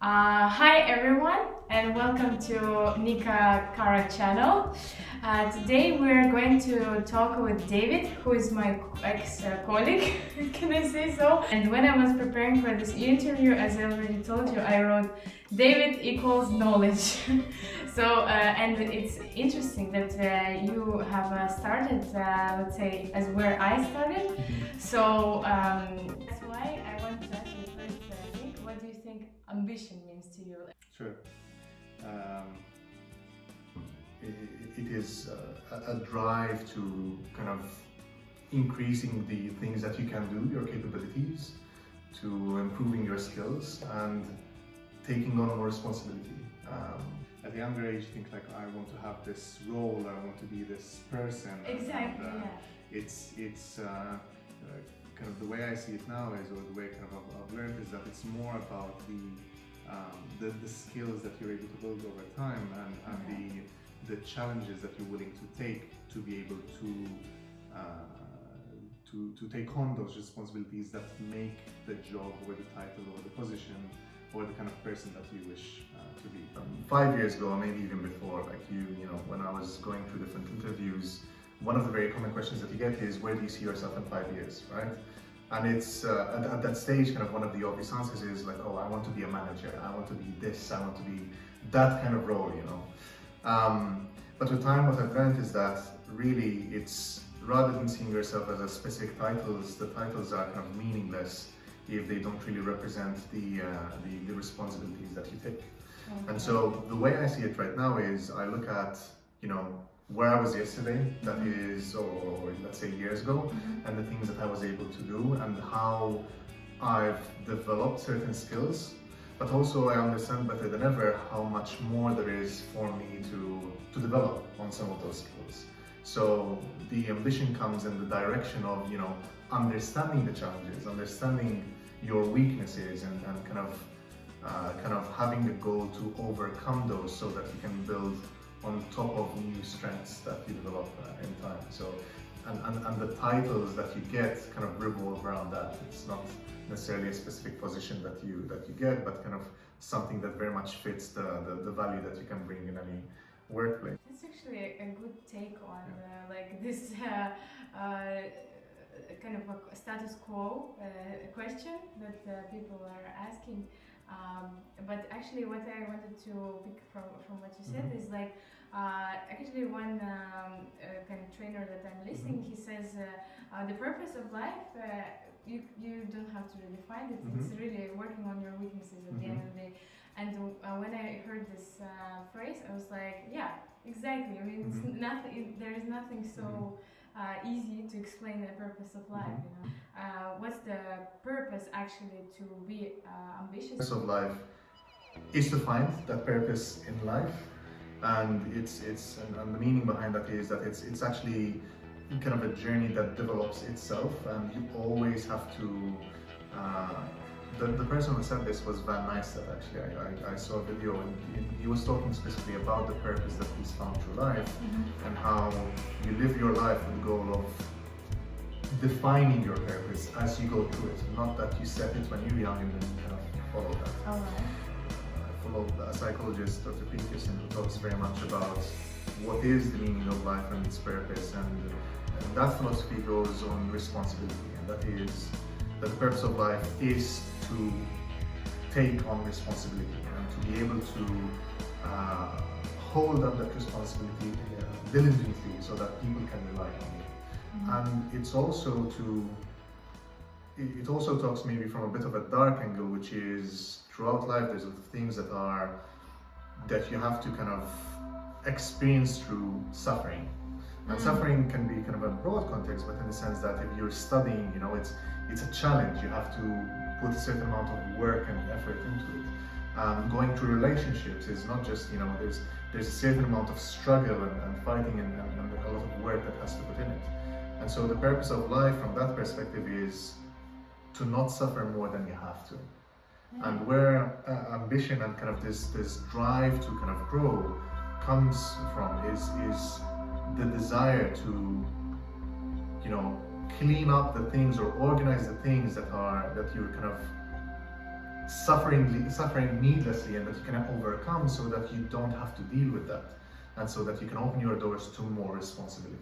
Hi everyone and welcome to Nika Kara channel. Today we're going to talk with David, who is my ex-colleague, can I say so? And when I was preparing for this interview, as I already told you, I wrote David equals knowledge. And it's interesting that you have started, let's say, as where I started. So that's why I want to ask you first, Nick, what do you think ambition means to you? Sure. It is a drive to kind of increasing the things that you can do, your capabilities, to improving your skills and taking on more responsibility. At a younger age, think like, I want to have this role, I want to be this person. Exactly, And, yeah. It's kind of the way I see it now is, or the way kind of I've learned is that it's more about the skills that you're able to build over time and the challenges that you're willing to take to be able to take on those responsibilities that make the job or the title or the position or the kind of person that you wish to be. 5 years ago, or maybe even before, like you know, when I was going through different interviews, one of the very common questions that you get is, where do you see yourself in 5 years, right? And it's at that stage, kind of one of the obvious answers is like, oh, I want to be a manager, I want to be this, I want to be that kind of role, you know. But with time, what I've learned is that really it's, rather than seeing yourself as a specific titles, the titles are kind of meaningless if they don't really represent the responsibilities that you take. Okay. And so the way I see it right now is I look at, you know, where I was yesterday, that is, or let's say years ago, and the things that I was able to do and how I've developed certain skills, but also I understand better than ever how much more there is for me to develop on some of those skills. So the ambition comes in the direction of, you know, understanding the challenges, understanding your weaknesses and kind of having the goal to overcome those so that you can build on top of new strengths that you develop in time. So, and the titles that you get kind of revolve around that. It's not necessarily a specific position that you get, but kind of something that very much fits the value that you can bring in any workplace. That's actually a good take on like this kind of a status quo question that people are asking. But actually what I wanted to pick from what you said is like, actually one kind of trainer that I'm listening, he says the purpose of life, you don't have to really find it, it's really working on your weaknesses at the end of the day. And when I heard this phrase, I was like, yeah, exactly. I mean, it's nothing, there is nothing so easy to explain the purpose of life, you know. What's the purpose actually to be ambitious? The purpose of life is to find that purpose in life, and and the meaning behind that is that it's actually kind of a journey that develops itself, and you always have to the person who said this was Van Neistat, actually. I saw a video and he was talking specifically about the purpose that he's found through life and how you live your life with the goal of defining your purpose as you go through it, not that you set it when you're young and then kind of follow that. I follow a psychologist, Dr. Peterson, who talks very much about what is the meaning of life and its purpose, and that philosophy goes on responsibility, and that is that the purpose of life is to take on responsibility and to be able to hold up that responsibility diligently so that people can rely on it. And it also talks maybe from a bit of a dark angle, which is throughout life there's things that you have to kind of experience through suffering. And suffering can be kind of a broad context, but in the sense that if you're studying, you know, it's a challenge. You have to put a certain amount of work and effort into it. Going through relationships is not just, you know, there's a certain amount of struggle and fighting and a lot of work that has to put in it. And so the purpose of life from that perspective is to not suffer more than you have to. And where ambition and kind of this drive to kind of grow comes from is the desire to, you know, clean up the things or organize the things that you're kind of suffering needlessly, and that you can overcome, so that you don't have to deal with that, and so that you can open your doors to more responsibility.